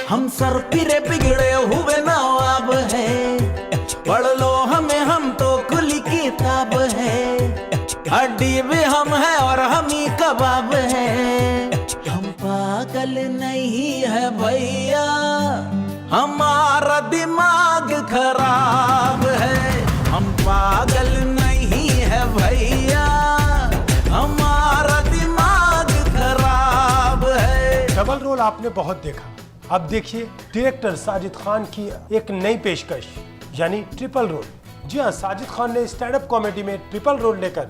हम सर पिरे बिगड़े हुए नवाब है, पढ़ लो हमें हम तो खुली किताब है, हड्डी भी हम है और हम ही कबाब है। हम पागल नहीं है भैया, हमारा दिमाग खराब है। हम पागल नहीं है भैया, हमारा दिमाग खराब है। डबल रोल आपने बहुत देखा, अब देखिए डायरेक्टर साजिद खान की एक नई पेशकश यानी ट्रिपल रोल। जी हाँ, साजिद खान ने स्टैंड अप कॉमेडी में ट्रिपल रोल लेकर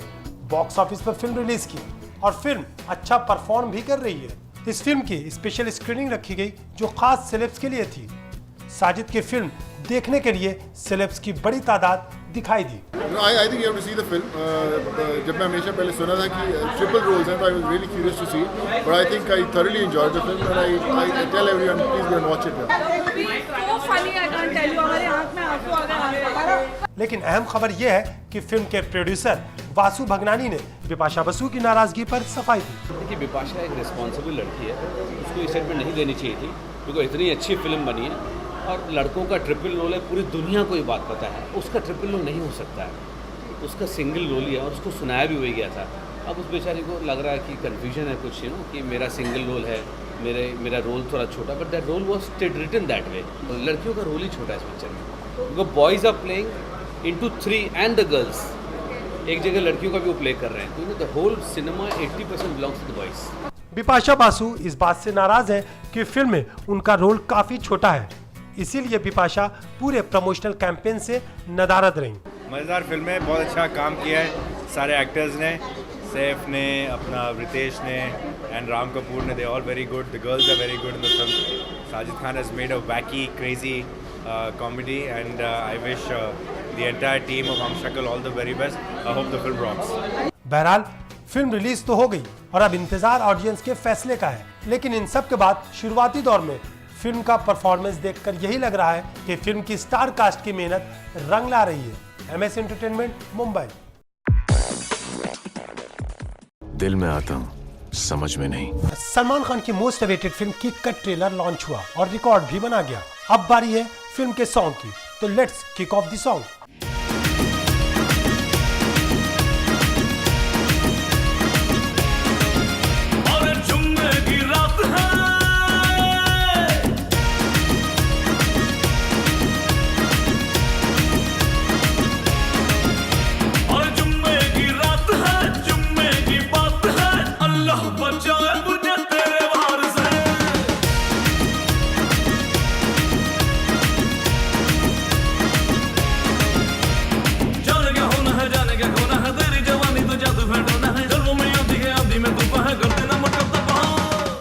बॉक्स ऑफिस पर फिल्म रिलीज की और फिल्म अच्छा परफॉर्म भी कर रही है। इस फिल्म की स्पेशल स्क्रीनिंग रखी गई जो खास सेलेब्स के लिए थी। साजिद की फिल्म देखने के लिए सेलेब्स की बड़ी तादाद दिखाई दी। I think you have to see the film. जब मैं हमेशा पहले सुना था कि ट्रिपल रोल्स हैं, तो I was really curious to see. But I think I thoroughly enjoyed the film and I tell everyone please go and watch it. So funny, I can't tell you. हमारे आँख में आंसू आ गए। लेकिन अहम खबर यह है कि फिल्म के प्रोड्यूसर वासु भगनानी ने बिपाशा बसु की नाराजगी पर सफाई दी। देखिए, बिपाशा एक रिस्पॉन्सिबल लड़की है, उसको ये स्टेटमेंट नहीं देनी चाहिए थी क्योंकि इतनी अच्छी फिल्म बनी है और लड़कों का ट्रिपल रोल है, पूरी दुनिया को ये बात पता है। उसका ट्रिपल रोल नहीं हो सकता है, उसका सिंगल रोल ही है और उसको सुनाया भी वही गया था। अब उस बेचारी को लग रहा है कि कन्फ्यूजन है कुछ, कि मेरा सिंगल रोल है, मेरा रोल थोड़ा छोटा, but that role was written that way. लड़कियों का रोल ही छोटा है इस पिक्चर में, because boys are playing into 3 and the girls, एक जगह लड़कियों का भी वो प्ले कर रहे हैं, तो the whole cinema 80% belongs to the boys. Bipasha Basu इस बात से नाराज है कि फिल्म में उनका रोल काफी छोटा है, इसीलिए बिपाशा पूरे प्रमोशनल कैंपेन से नदारद रही। मज़ेदार फिल्म है, बहुत अच्छा काम किया है सारे एक्टर्स ने, सैफ ने, अपना रितेश ने एंड राम कपूर ने, they all very good, the girls are very good in the film. Sajid Khan has made a wacky crazy comedy and I wish the entire team of Humshakals all the very best. I hope the film rocks. बहरहाल film release तो हो गई और अब इंतजार audience के फैसले का है, लेकिन इन सब के बाद शुरुआती दौर में फिल्म का परफॉर्मेंस देखकर यही लग रहा है कि फिल्म की स्टार कास्ट की मेहनत रंग ला रही है। MS entertainment, Mumbai. दिल में आता हूं, समझ में नहीं। सलमान खान की मोस्ट अवेटेड फिल्म किक का ट्रेलर लॉन्च हुआ और रिकॉर्ड भी बना गया। अब बारी है फिल्म के सॉन्ग की, तो let's kick off the song.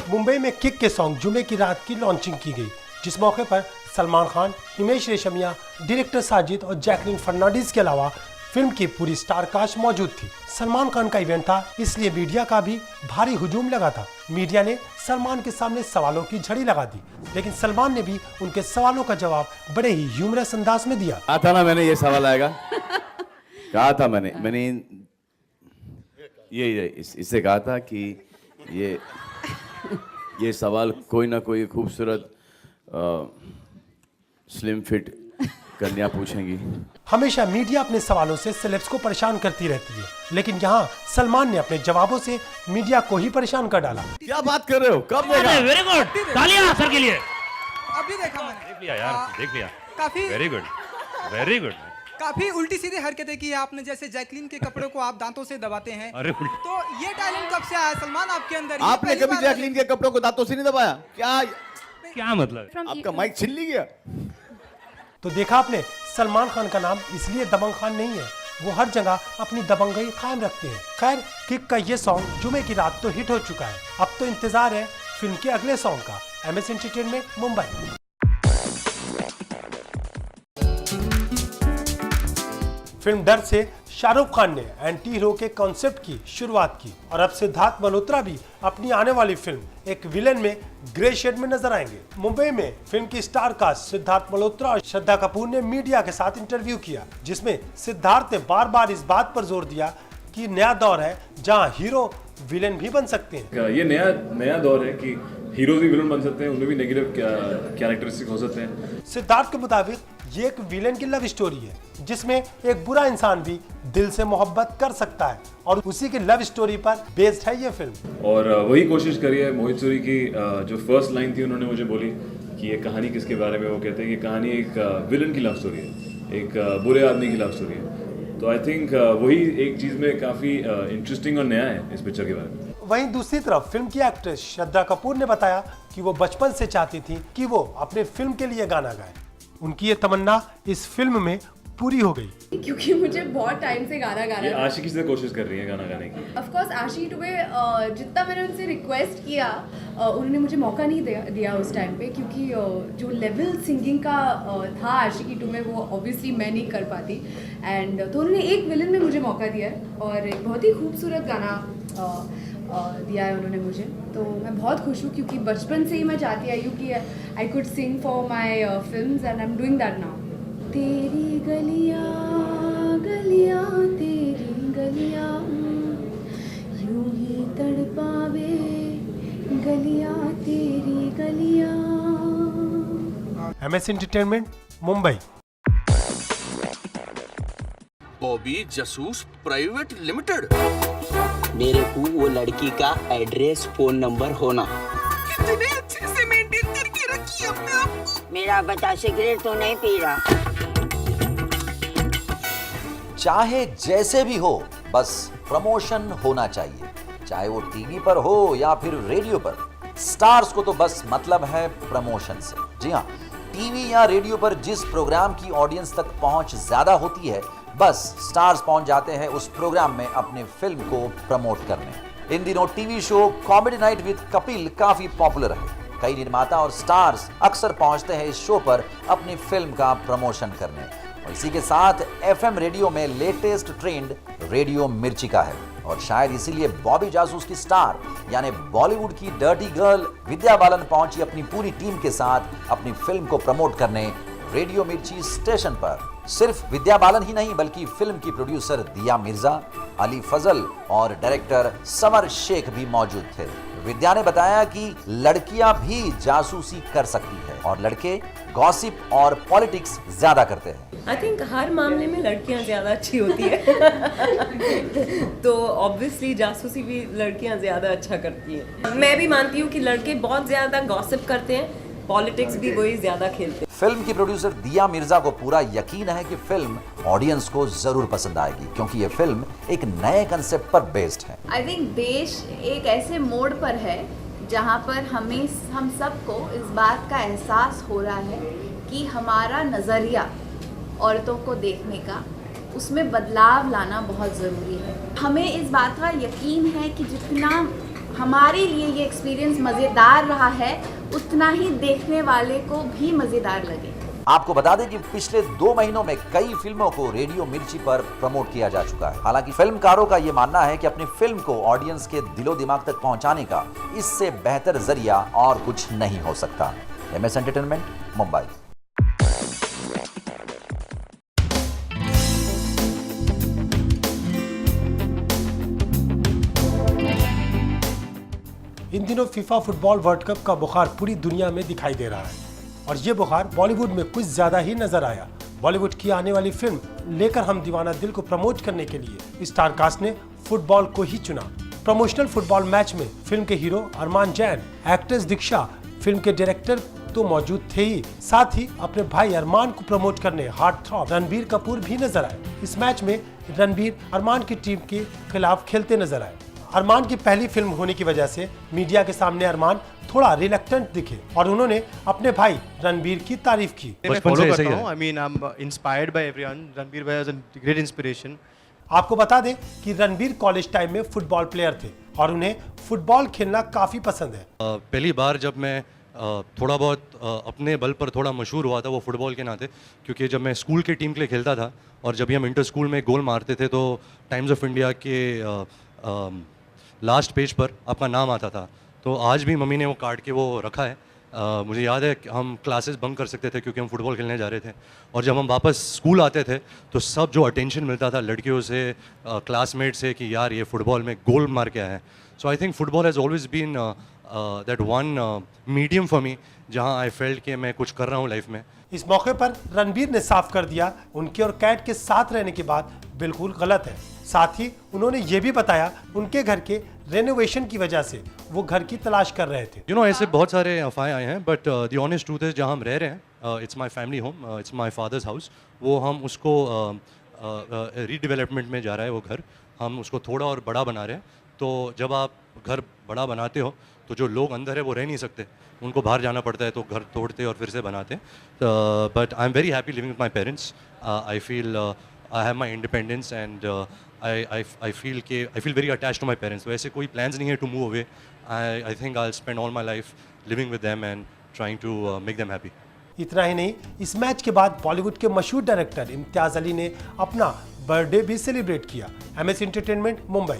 Mumbai में किक के सॉन्ग जुमे की रात की लॉन्चिंग की गई, जिस मौके पर सलमान खान, हिमेश रेशमिया, डायरेक्टर साजिद और जैकलीन फर्नांडीज के अलावा फिल्म की पूरी स्टार कास्ट मौजूद थी। सलमान खान का इवेंट था, इसलिए मीडिया का भी भारी हुजूम लगा था। मीडिया ने सलमान के सामने सवालों की झड़ी लगा दी, लेकिन सलमान ने भी उनके सवालों का जवाब बड़े ही ह्यूमरस अंदाज में दिया। कहा था ना मैंने, ये सवाल आएगा, कहा था मैंने ये इससे कहा था कि ये सवाल कोई ना कोई खूबसूरत स्लिम फिट कन्या पूछेंगी। हमेशा मीडिया अपने सवालों से सेलेब्स को परेशान करती रहती है, लेकिन यहाँ सलमान ने अपने जवाबों से मीडिया को ही परेशान कर डाला। क्या बात कर रहे हो, कब देखा? वेरी गुड, तालियां सर के लिए। अभी देखा मैंने, देख लिया यार, देख लिया। काफी वेरी गुड, वेरी गुड। काफी उल्टी सीधी हरकतें की आपने, जैसे जैकलीन के कपड़ों को आप दांतों से दबाते हैं। अरे तो ये टैलेंट कब से आया सलमान आपके अंदर? आपने कभी जैकलीन के कपड़ों को दांतों से नहीं दबाया क्या मतलब? आपका माइक छिल नहीं गया? तो देखा आपने, सलमान खान का नाम इसलिए दबंग खान नहीं है, वो हर जगह अपनी दबंगई कायम रखते हैं। खैर, किक का ये सॉन्ग जुमे की रात तो हिट हो चुका है, अब तो इंतजार है फिल्म के अगले सॉन्ग का। MS entertainment, Mumbai. फिल्म डर से शाहरुख खान ने एंटी हीरो के कॉन्सेप्ट की शुरुआत की और अब सिद्धार्थ मल्होत्रा भी अपनी आने वाली फिल्म एक विलेन में ग्रे शेड में नजर आएंगे। मुंबई में फिल्म की स्टार कास्ट सिद्धार्थ मल्होत्रा और श्रद्धा कपूर ने मीडिया के साथ इंटरव्यू किया, जिसमें सिद्धार्थ ने बार बार इस बात पर जोर दिया कि नया दौर है जहां हीरो विलेन भी बन सकते हैं। ये नया दौर है कि हीरोज भी विलन बन सकते हैं, उनमें भी नेगेटिव कैरेक्टरिस्टिक हो सकते हैं। सिद्धार्थ के मुताबिक ये एक विलेन की लव स्टोरी है जिसमें एक बुरा इंसान भी दिल से मोहब्बत कर सकता है और उसी की लव स्टोरी पर बेस्ड है ये फिल्म। और वही कोशिश करी है मोहित सूरी की। जो फर्स्ट लाइन थी उन्होंने मुझे बोली कि ये कहानी किसके बारे में, वो कहते हैं कि कहानी एक विलन की लव स्टोरी है, एक बुरे आदमी की लव स्टोरी है। तो आई थिंक वही एक चीज़ में काफ़ी इंटरेस्टिंग और नया है इस पिक्चर के बारे में। वहीं दूसरी तरफ फिल्म की एक्ट्रेस श्रद्धा कपूर ने बताया कि वो बचपन से चाहती थी कि वो अपने फिल्म के लिए गाना गाए। उनकी ये तमन्ना इस फिल्म में पूरी हो गई। क्योंकि मुझे बहुत टाइम से गाना गाना ये आशिकी से कोशिश कर रही है गाना गाने की। ऑफ कोर्स आशिकी टू में जितना मैंने उनसे रिक्वेस्ट किया उन्होंने मुझे मौका नहीं दिया उस टाइम पे, क्योंकि जो लेवल सिंगिंग का था आशिकी टू में वो ऑब्वियसली मैं नहीं कर पाती। एंड तो उन्होंने एक विलन में मुझे मौका दिया और एक बहुत ही खूबसूरत गाना दिया है उन्होंने मुझे। तो मैं बहुत खुश हूँ क्योंकि बचपन से ही मैं चाहती आई हूँ कि I could sing for my films and I am doing that now. तेरी गलियाँ गलियाँ तेरी गलियाँ यूं ही तड़पावे गलियाँ तेरी गलियाँ। MS entertainment Mumbai. Bobby Jasoos private limited. मेरे को वो लड़की का एड्रेस फोन नंबर होना। कितने अच्छे से मेंटेन करके रखी अपने आप को। मेरा बच्चा सिगरेट तो नहीं पी रहा। चाहे जैसे भी हो बस प्रमोशन होना चाहिए, चाहे वो टीवी पर हो या फिर रेडियो पर। स्टार्स को तो बस मतलब है प्रमोशन से। जी हाँ, टीवी या रेडियो पर जिस प्रोग्राम की ऑडियंस तक पहुंच ज्यादा होती है बस स्टार्स पहुंच जाते हैं उस प्रोग्राम में अपने फिल्म को प्रमोट करने। इन दिनों TV show comedy night with Kapil काफी पॉपुलर है। कई निर्माता और स्टार्स अक्सर पहुंचते हैं इस शो पर अपनी फिल्म का प्रमोशन करने। और इसी के साथ FM रेडियो में लेटेस्ट ट्रेंड रेडियो मिर्ची का है और शायद इसीलिए बॉबी जासूस की स्टार यानी बॉलीवुड की डर्टी गर्ल विद्या बालन पहुंची अपनी पूरी टीम के साथ अपनी फिल्म को प्रमोट करने रेडियो मिर्ची स्टेशन पर। सिर्फ विद्या बालन ही नहीं बल्कि फिल्म की प्रोड्यूसर दिया मिर्जा, अली फजल और डायरेक्टर समर शेख भी मौजूद थे। विद्या ने बताया कि लड़कियां भी जासूसी कर सकती है और लड़के गॉसिप और पॉलिटिक्स ज्यादा करते हैं। आई थिंक हर मामले में लड़कियां ज्यादा अच्छी होती है तो ऑब्वियसली जासूसी भी लड़कियां ज्यादा अच्छा करती हैं। मैं भी मानती हूँ कि लड़के बहुत ज्यादा गॉसिप करते हैं, पॉलिटिक्स भी वही ज्यादा खेलते हैं। फिल्म की प्रोड्यूसर दिया मिर्जा को पूरा यकीन है कि फिल्म ऑडियंस को जरूर पसंद आएगी क्योंकि ये फिल्म एक नए कंसेप्ट पर बेस्ड है। आई थिंक देश एक ऐसे मोड़ पर है जहाँ पर हम सबको इस बात का एहसास हो रहा है कि हमारा नज़रिया औरतों को देखने का उसमें बदलाव लाना बहुत ज़रूरी है। हमें इस बात का यकीन है कि जितना हमारे लिए ये एक्सपीरियंस मज़ेदार रहा है उतना ही देखने वाले को भी मज़ेदार लगे। आपको बता दें कि पिछले 2 महीनों में कई फिल्मों को रेडियो मिर्ची पर प्रमोट किया जा चुका है। हालांकि फिल्मकारों का ये मानना है कि अपनी फिल्म को ऑडियंस के दिलो दिमाग तक पहुंचाने का इससे बेहतर जरिया और कुछ नहीं हो सकता। MS entertainment Mumbai. इन दिनों फीफा फुटबॉल वर्ल्ड कप का बुखार पूरी दुनिया में दिखाई दे रहा है और ये बुखार बॉलीवुड में कुछ ज्यादा ही नजर आया। बॉलीवुड की आने वाली फिल्म लेकर हम दीवाना दिल को प्रमोट करने के लिए स्टार कास्ट ने फुटबॉल को ही चुना। प्रमोशनल फुटबॉल मैच में फिल्म के हीरो अरमान जैन, एक्ट्रेस दीक्षा, फिल्म के डायरेक्टर तो मौजूद थे ही, साथ ही अपने भाई अरमान को प्रमोट करने हार्ट थ्रॉब रणबीर कपूर भी नजर आए। इस मैच में रणबीर अरमान की टीम के खिलाफ खेलते नजर आए। अरमान की पहली फिल्म होने की वजह से मीडिया के सामने अरमान थोड़ा रिलक्टेंट दिखे और उन्होंने अपने भाई रणबीर की तारीफ की। बचपन से ऐसा ही है। I mean, I'm inspired by everyone. Ranbir भाई is a great inspiration. आपको बता दें कि रणबीर कॉलेज टाइम में फुटबॉल प्लेयर थे और उन्हें फुटबॉल खेलना काफी पसंद है। पहली बार जब मैं थोड़ा बहुत अपने बल पर थोड़ा मशहूर हुआ था वो फुटबॉल के नाते, क्योंकि जब मैं स्कूल के टीम के लिए खेलता था और जब भी हम इंटर स्कूल में गोल मारते थे तो टाइम्स ऑफ इंडिया के लास्ट पेज पर आपका नाम आता था। तो आज भी मम्मी ने वो काट के वो रखा है। मुझे याद है कि हम क्लासेस बंक कर सकते थे क्योंकि हम फुटबॉल खेलने जा रहे थे और जब हम वापस स्कूल आते थे तो सब जो अटेंशन मिलता था लड़कियों से, क्लासमेट से कि यार ये फुटबॉल में गोल मार के आए हैं। So I think football has always been that one medium for me जहाँ आई फेल्ट कि मैं कुछ कर रहा हूँ लाइफ में. इस मौके पर रणबीर ने साफ कर दिया उनके और कैट के साथ रहने की बात बिल्कुल गलत है. साथ ही उन्होंने ये भी बताया उनके घर के रेनोवेशन की वजह से वो घर की तलाश कर रहे थे. यू नो ऐसे बहुत सारे अफवाहें आए हैं but the honest truth is जहाँ हम रह रहे हैं it's my family home, it's my father's house. वो हम उसको रीडेवलपमेंट में जा रहा है वो घर. हम उसको थोड़ा और बड़ा बना रहे हैं. तो जब आप घर बड़ा बनाते हो तो जो लोग अंदर है वो रह नहीं सकते, उनको बाहर जाना पड़ता है, तो घर तोड़ते और फिर से बनाते हैं. But I am very happy living with my parents. I feel I have my independence and I feel very attached to my parents. So ऐसे कोई plans नहीं है to move away. I think I'll spend all my life living with them and trying to make them happy. इतना ही नहीं, इस match के बाद बॉलीवुड के मशहूर डायरेक्टर इम्तियाज अली ने अपना बर्थडे भी सेलिब्रेट किया. MS entertainment, Mumbai.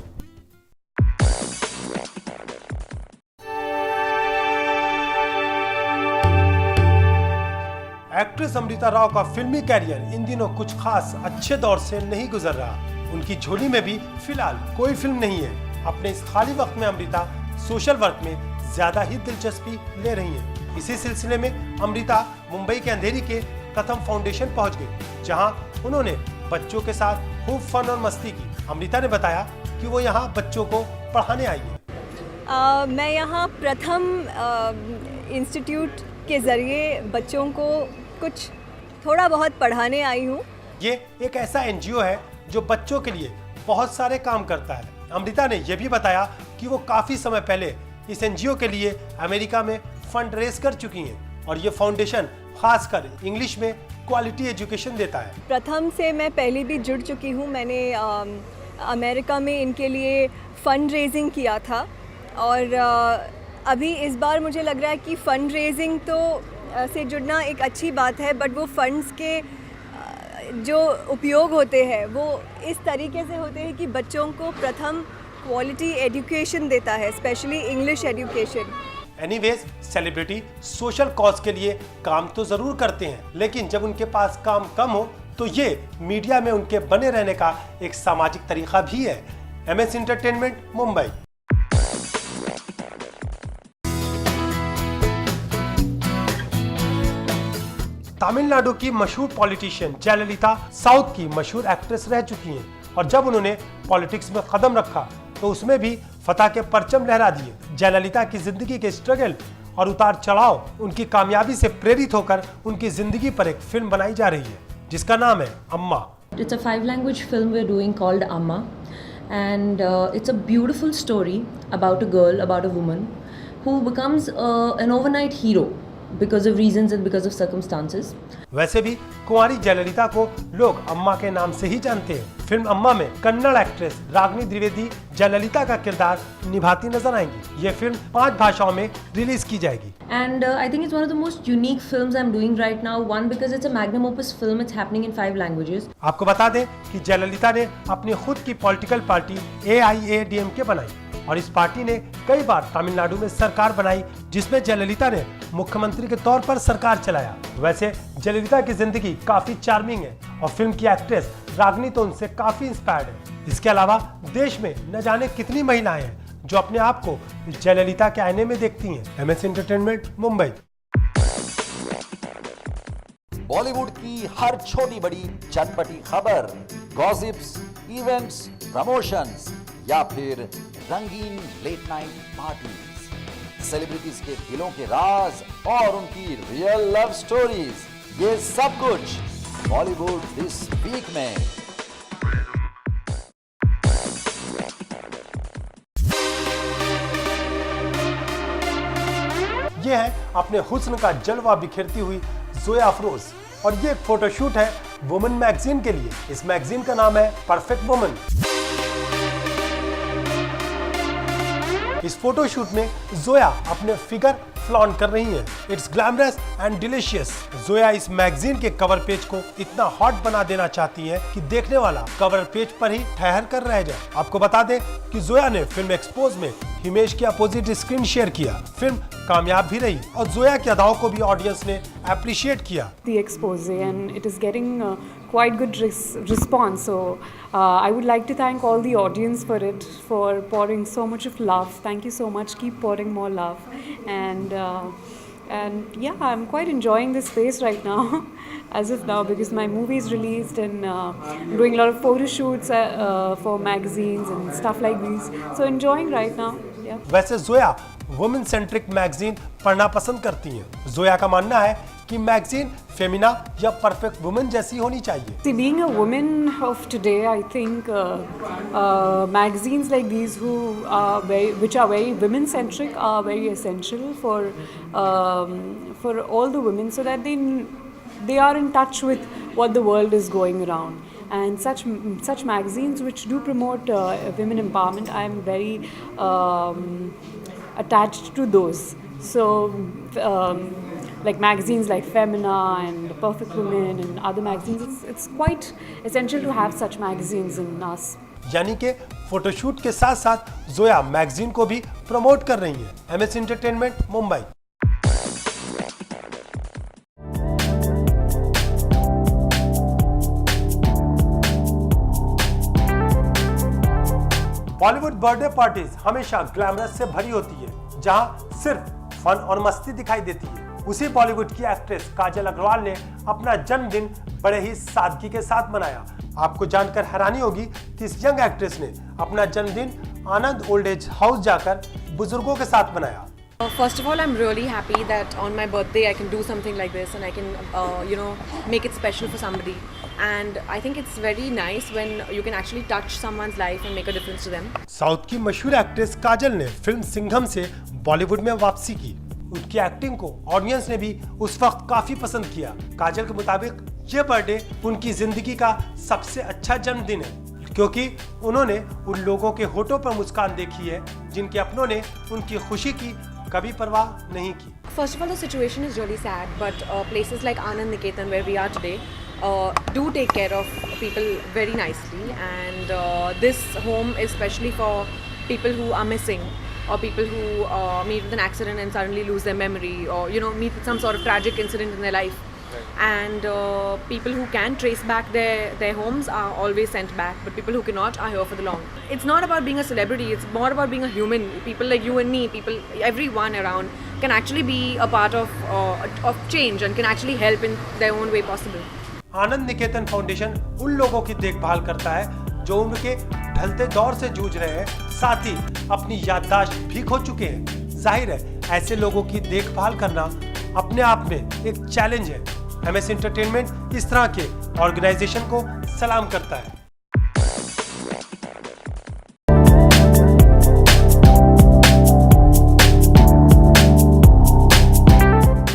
Actress Amrita Rao का फिल्मी कैरियर इन दिनों कुछ खास अच्छे दौर से नहीं गुजर रहा. उनकी झोली में भी फिलहाल कोई फिल्म नहीं है. अपने इस खाली वक्त में अमृता सोशल वर्क में ज्यादा ही दिलचस्पी ले रही हैं. इसी सिलसिले में अमृता मुंबई के अंधेरी के कथम फाउंडेशन पहुंच गई, जहां उन्होंने बच्चों के साथ खूब फन और मस्ती की. अमृता ने बताया कि वो यहाँ बच्चों को पढ़ाने आई है. मैं यहाँ प्रथम इंस्टीट्यूट के जरिए बच्चों को कुछ थोड़ा बहुत पढ़ाने आई हूँ. ये एक ऐसा NGO है जो बच्चों के लिए बहुत सारे काम करता है. अमृता ने यह भी बताया कि वो काफी समय पहले इस NGO के लिए अमेरिका में फंड रेज कर चुकी हैं और ये फाउंडेशन खासकर इंग्लिश में क्वालिटी एजुकेशन देता है. प्रथम से मैं पहले भी जुड़ चुकी हूँ. मैंने अमेरिका में इनके लिए फंड रेजिंग किया था और अभी इस बार मुझे लग रहा है कि फंड रेजिंग तो से जुड़ना एक अच्छी बात है, बट वो फंड्स के जो उपयोग होते हैं वो इस तरीके से होते हैं कि बच्चों को प्रथम क्वालिटी एजुकेशन देता है, specially English education. Anyways, celebrity social cause के लिए काम तो जरूर करते हैं, लेकिन जब उनके पास काम कम हो तो ये मीडिया में उनके बने रहने का एक सामाजिक तरीका भी है. MS entertainment, Mumbai. तमिलनाडु की मशहूर पॉलिटिशियन जयललिता साउथ की मशहूर एक्ट्रेस रह चुकी हैं और जब उन्होंने पॉलिटिक्स में कदम रखा तो उसमें भी फतह के परचम लहरा दिए. जयललिता की जिंदगी के स्ट्रगल और उतार चढ़ाव उनकी कामयाबी से प्रेरित होकर उनकी जिंदगी पर एक फिल्म बनाई जा रही है जिसका नाम है अम्मा. It's a 5-language film we're doing called Amma, and it's a beautiful story about a girl, about a woman who becomes an overnight hero because of reasons and because of circumstances. वैसे भी कुंवारी जयललिता को लोग अम्मा के नाम से ही जानते हैं. फिल्म अम्मा में कन्नड़ एक्ट्रेस रागिनी द्विवेदी जयललिता का किरदार निभाती नजर आएंगी. ये फिल्म 5 भाषाओं में रिलीज की जाएगी. And I think it's one of the most unique films I'm doing right now. One, because it's a magnum opus film. It's happening in 5 languages. आपको बता दें कि जयललिता ने अपनी खुद की पॉलिटिकल पार्टी AIADMK बनाई और इस पार्टी ने कई बार तमिलनाडु में सरकार बनाई जिसमें जयललिता ने मुख्यमंत्री के तौर पर सरकार चलाया. वैसे जयललिता की जिंदगी काफी चार्मिंग है और फिल्म की एक्ट्रेस रागिनी तो उनसे काफी इंस्पायर्ड है. इसके अलावा देश में न जाने कितनी महिलाएं हैं जो अपने आप को जयललिता के आईने में देखती हैं. MS entertainment, Mumbai. बॉलीवुड की हर छोटी बड़ी चटपटी खबर, गॉसिप्स, इवेंट्स, प्रमोशंस या फिर रंगीन लेट नाइट पार्टीज, सेलिब्रिटीज के दिलों के राज और उनकी रियल लव स्टोरीज, ये सब कुछ बॉलीवुड दिस वीक में. ये है अपने हुस्न का जलवा बिखेरती हुई जोया अफरोज और ये एक फोटोशूट है वुमेन मैगजीन के लिए. इस मैगजीन का नाम है परफेक्ट वुमन. इस फोटोशूट में जोया अपने फिगर फ्लॉन्ट कर रही हैं. It's glamorous and delicious. Zoya इस मैगजीन के कवर पेज को इतना हॉट बना देना चाहती है कि देखने वाला कवर पेज पर ही ठहर कर रह जाए. आपको बता दें कि जोया ने फिल्म एक्सपोज में हिमेश के अपोजिट स्क्रीन शेयर किया. फिल्म कामयाब भी रही और जोया की अदाओं को भी ऑडियंस ने अप्रिशिएट किया। The expose and it is getting quite good response. So I would like to thank all the audience for it, for pouring so much of love. Thank you so much. Keep pouring more love. And yeah, I'm quite enjoying this space right now, as of now, because my movie is released and doing a lot of photo shoots for magazines and stuff like these. So enjoying right now. Yeah. वैसे Zoya women centric magazine पढ़ना पसंद करती हैं। जोया का मानना है कि magazine Femina या परफेक्ट वुमेन जैसी होनी चाहिए। See, being a woman of today, I think magazines like these which are very women-centric are very essential for all the women, so that they are in touch with what the world is going around. And such magazines which do promote women empowerment, I am very attached to those. So like magazines like Femina and Perfect Women and other magazines, it's quite essential to have such magazines in us. यानी कि photoshoot के साथ साथ Zoya magazine को भी promote कर रही हैं। MS entertainment, Mumbai. Bollywood birthday parties हमेशा ग्लैमरस से भरी होती है, जहां सिर्फ फन और मस्ती दिखाई देती है। उसी बॉलीवुड की एक्ट्रेस काजल अग्रवाल ने अपना जन्मदिन बड़े ही सादगी के साथ मनाया। आपको जानकर हैरानी होगी कि इस यंग एक्ट्रेस ने अपना जन्मदिन आनंद ओल्ड एज हाउस जाकर बुजुर्गों के साथ मनाया। First of all, I'm really happy that on my birthday I can do something like this and I can, make it special for somebody. And I think it's very nice when you can actually touch someone's life and make a difference to them. South की मशहूर actress काजल ने film Singham से बॉलीवुड में वापसी की। उनकी acting को audience ने भी उस वक्त काफी पसंद किया। काजल के मुताबिक ये बर्थडे उनकी जिंदगी का सबसे अच्छा जन्मदिन है, क्योंकि उन्होंने उन लोगों के होठों पर मुस्कान देखी है जिनके अपनों ने उनकी खुशी की कभी परवाह नहीं की। First of all, the situation is really sad, but places like Anand Niketan, where we are today, do take care of people very nicely, and this home is especially for people who are missing, or people who meet with an accident and suddenly lose their memory, or meet with some sort of tragic incident in their life. And people who can trace back their homes are always sent back, but people who cannot are here for the long. It's not about being a celebrity, it's more about being a human. People like you and me, everyone around can actually be a part of change and can actually help in their own way possible. Anand Niketan foundation उन लोगों की देखभाल करता है जो उम्र के ढलते दौर से जूझ रहे हैं, साथ ही अपनी याददाश्त भी खो चुके हैं। जाहिर है ऐसे लोगों की देखभाल करना अपने आप में एक चैलेंज है। MS एंटरटेनमेंट इस तरह के ऑर्गेनाइजेशन को सलाम करता है।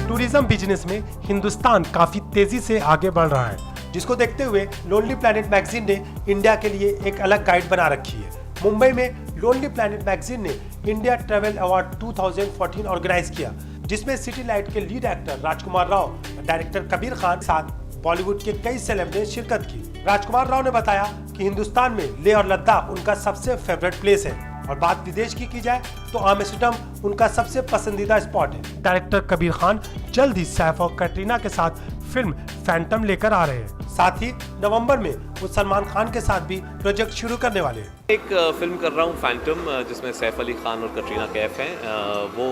टूरिज्म बिजनेस में हिंदुस्तान काफी तेजी से आगे बढ़ रहा है, जिसको देखते हुए लोनली प्लैनेट मैगजीन ने इंडिया के लिए एक अलग गाइड बना रखी है। मुंबई में लोनली प्लैनेट मैगजीन ने इंडिया ट्रैवल अवार्ड 2014 ऑर्गेनाइज किया, जिसमें सिटी लाइट के लीड एक्टर राजकुमार राव, डायरेक्टर कबीर खान के साथ बॉलीवुड के कई सेलेब ने शिरकत की। राजकुमार राव ने बताया कि हिंदुस्तान में लेह और लद्दाख उनका सबसे फेवरेट प्लेस है, और बात विदेश की जाए तो आम्स्टरडम उनका सबसे पसंदीदा स्पॉट है। डायरेक्टर कबीर खान जल्द ही सैफ और कैटरीना के साथ फिल्म फैंटम लेकर आ रहे हैं। साथ ही नवंबर में वो सलमान खान के साथ भी प्रोजेक्ट शुरू करने वाले हैं। एक फिल्म कर रहा हूँ फैंटम, जिसमें सैफ अली खान और कटरीना कैफ हैं। वो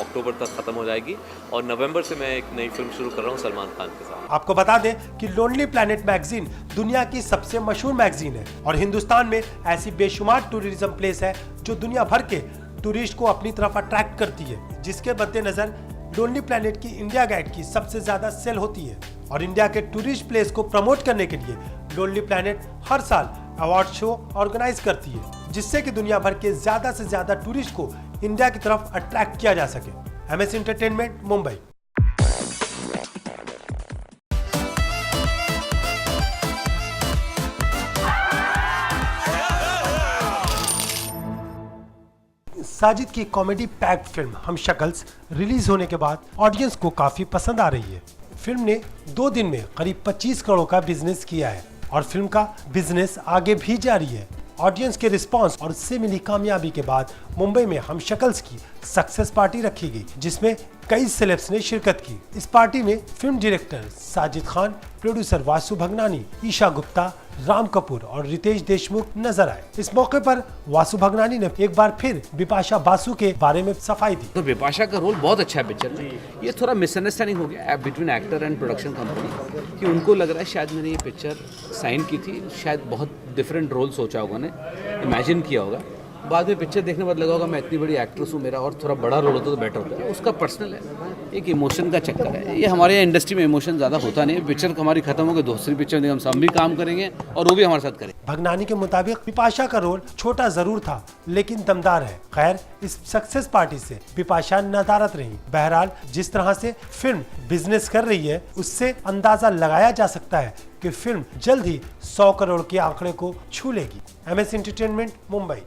अक्टूबर तक ख़त्म हो जाएगी और नवंबर से मैं एक नई फिल्म शुरू कर रहा हूँ सलमान खान के साथ। आपको बता दें कि लोनली प्लैनेट मैगजीन दुनिया की सबसे मशहूर मैगजीन है और हिंदुस्तान में ऐसी बेशुमार टूरिज्म प्लेस है जो दुनिया भर के टूरिस्ट को अपनी तरफ अट्रैक्ट करती है, जिसके मद्देनजर लोनली प्लैनेट की इंडिया गाइड की सबसे ज्यादा सेल होती है। और इंडिया के टूरिस्ट प्लेस को प्रमोट करने के लिए लोनली प्लैनेट हर साल अवार्ड शो ऑर्गेनाइज करती है, जिससे कि दुनिया भर के ज्यादा से ज्यादा टूरिस्ट को इंडिया की तरफ अट्रैक्ट किया जा सके। MS entertainment, Mumbai. साजिद की कॉमेडी पैक्ड फिल्म हम शक्ल्स रिलीज होने के बाद ऑडियंस को काफी पसंद आ रही है। फिल्म ने 2 दिन में करीब 25 करोड़ का बिजनेस किया है और फिल्म का बिजनेस आगे भी जारी है। ऑडियंस के रिस्पांस और उससे मिली कामयाबी के बाद मुंबई में हम शक्ल्स की सक्सेस पार्टी रखी गई, जिसमें कई सेलेब्स ने शिरकत की। इस पार्टी में film director Sajid Khan, producer Vasu Bhagnani, Esha Gupta, Ram Kapoor और रितेश देशमुख नजर आए। इस मौके पर वासु भगनानी ने एक बार फिर बिपाशा बासु के बारे में सफाई दी। तो बिपाशा का रोल बहुत अच्छा है पिक्चर में। ये थोड़ा मिसअंडरस्टैंडिंग हो गया between actor and production company कि उनको लग रहा है शायद मैंने ये पिक्चर साइन की थी, शायद बहुत डिफरेंट रोल सोचा होगा ने, इमेजिन किया होगा। बाद में पिक्चर देखने बाद लगा होगा मैं इतनी बड़ी एक्ट्रेस हूँ, मेरा और थोड़ा बड़ा रोल होता तो बेटर होता है। उसका पर्सनल है, एक इमोशन का चक्कर है। ये हमारे यहाँ इंडस्ट्री में इमोशन ज़्यादा होता नहीं। पिक्चर हमारी खत्म हो गई, दूसरी पिक्चर हम भी काम करेंगे और वो भी हमारे साथ करें। भगनानी के मुताबिक बिपाशा का रोल छोटा जरूर था लेकिन दमदार है। खैर, इस सक्सेस पार्टी से बिपाशा नदारत रही। बहरहाल, जिस तरह से फिल्म बिजनेस कर रही है उससे अंदाजा लगाया जा सकता है कि फिल्म जल्द ही 100 करोड़ के आंकड़े को छू लेगी। MS entertainment, Mumbai.